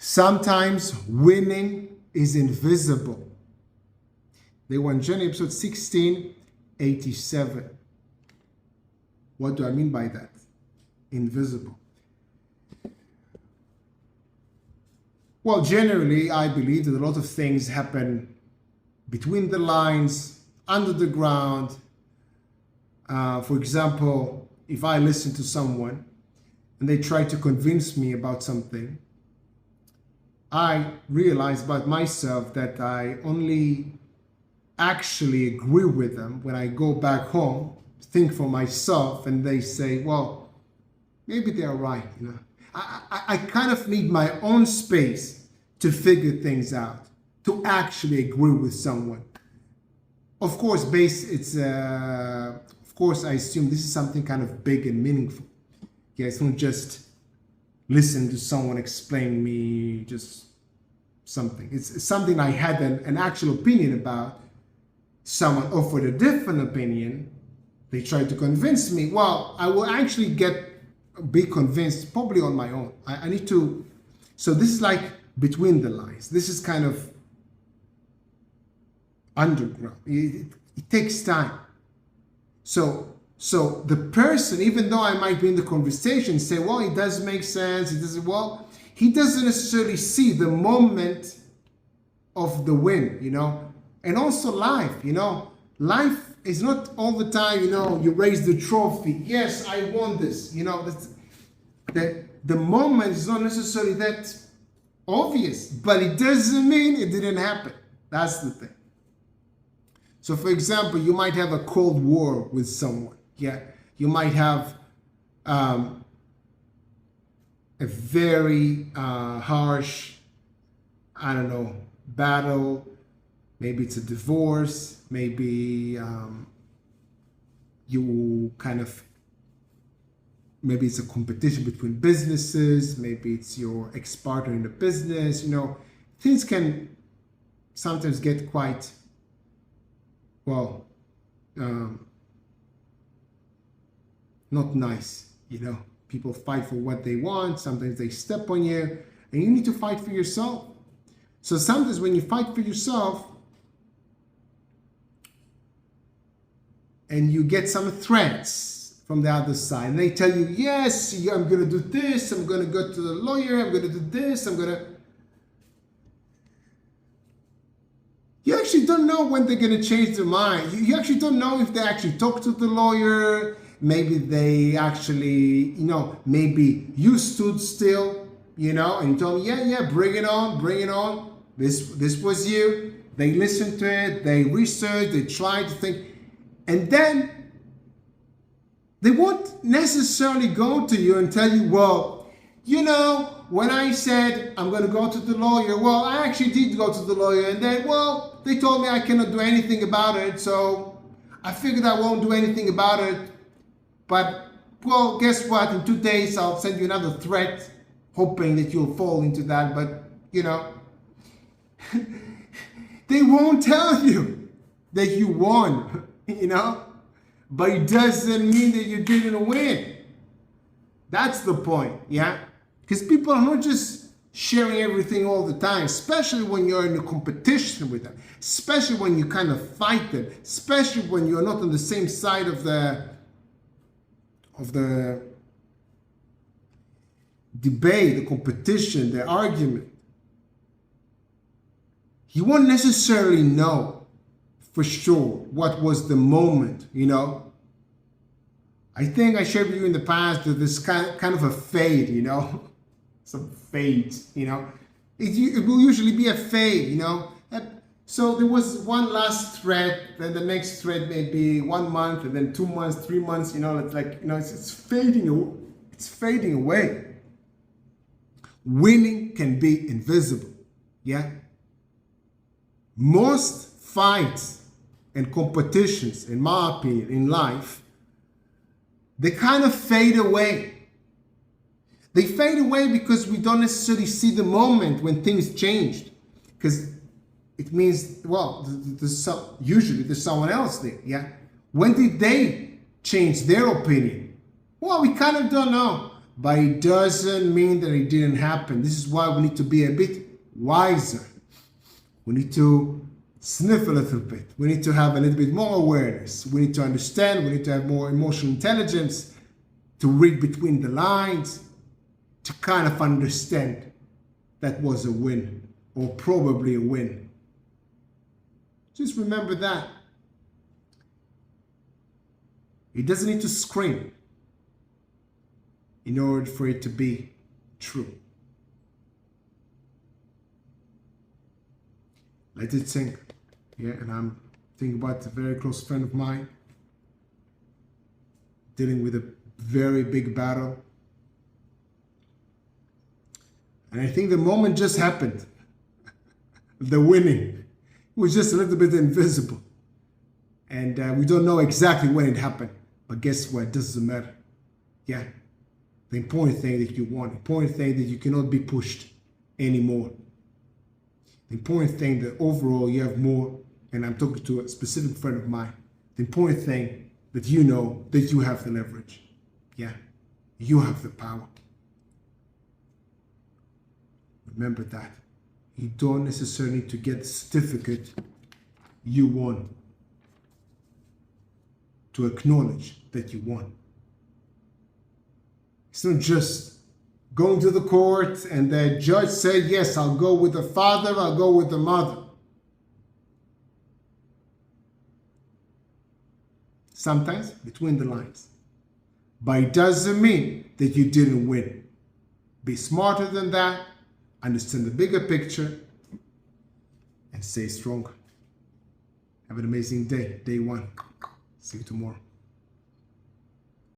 Sometimes winning is invisible. They were in Journey episode 1687. What do I mean by that? Invisible. Well, generally, I believe that a lot of things happen between the lines, under the ground. For example, if I listen to someone and they try to convince me about something, I realize about myself that I only actually agree with them when I go back home, think for myself, and they say, well, maybe they're right. I kind of need my own space to figure things out, to actually agree with someone. Of course, I assume this is something kind of big and meaningful. Yeah, it's not just listen to someone explain me just something. It's something I had an actual opinion about. Someone offered a different opinion. They tried to convince me. Well, I will actually be convinced probably on my own. I need to. So this is like between the lines. This is kind of underground. It takes time. So the person, even though I might be in the conversation, say, well, it does make sense. He doesn't necessarily see the moment of the win, and also life, life is not all the time, you raise the trophy. Yes, I won this, the moment is not necessarily that obvious, but it doesn't mean it didn't happen. That's the thing. So for example, you might have a cold war with someone. Yeah, you might have a very harsh, battle. Maybe it's a divorce. Maybe maybe it's a competition between businesses. Maybe it's your ex-partner in the business. Things can sometimes get quite, not nice, People fight for what they want. Sometimes they step on you, and you need to fight for yourself. So sometimes when you fight for yourself and you get some threats from the other side, and they tell you, yes, I'm going to do this, I'm going to go to the lawyer, I'm going to do this, you actually don't know when they're going to change their mind. You actually don't know if they actually talk to the lawyer. Maybe they actually, maybe you stood still, and you told me, yeah, bring it on. This was you. They listened to it, they researched, they tried to think, and then they won't necessarily go to you and tell you, well, when I said I'm going to go to the lawyer, well, I actually did go to the lawyer, and then, well, they told me I cannot do anything about it, so I figured I won't do anything about it. But, well, guess what? In 2 days, I'll send you another threat, hoping that you'll fall into that. But, they won't tell you that you won, But it doesn't mean that you didn't win. That's the point, yeah? Because people are not just sharing everything all the time, especially when you're in a competition with them, especially when you kind of fight them, especially when you're not on the same side of the debate, the competition, the argument. You won't necessarily know for sure what was the moment, I think I shared with you in the past that there's kind of a fade, some fades, It will usually be a fade, So there was one last thread, then the next thread may be 1 month, and then 2 months, 3 months, it's like, it's fading away. Winning can be invisible, yeah? Most fights and competitions, in my opinion, in life, they kind of fade away. They fade away because we don't necessarily see the moment when things changed. Because it means, well, usually there's someone else there, yeah? When did they change their opinion? Well, we kind of don't know. but it doesn't mean that it didn't happen. This is why we need to be a bit wiser. We need to sniff a little bit. We need to have a little bit more awareness. We need to understand. We need to have more emotional intelligence to read between the lines, to kind of understand that was a win, or probably a win. Just remember that. It doesn't need to scream in order for it to be true. Let it sink. Yeah, and I'm thinking about a very close friend of mine dealing with a very big battle. And I think the moment just happened. The winning was just a little bit invisible. And we don't know exactly when it happened. But guess what? It doesn't matter. Yeah. The important thing that you want. The important thing that you cannot be pushed anymore. The important thing that overall you have more, and I'm talking to a specific friend of mine, the important thing that you know that you have the leverage. Yeah. You have the power. Remember that. You don't necessarily need to get the certificate you won to acknowledge that you won. It's not just going to the court and the judge said, yes, I'll go with the father, I'll go with the mother. Sometimes between the lines. But it doesn't mean that you didn't win. Be smarter than that, understand the bigger picture, and stay strong. Have an amazing day, day one. See you tomorrow.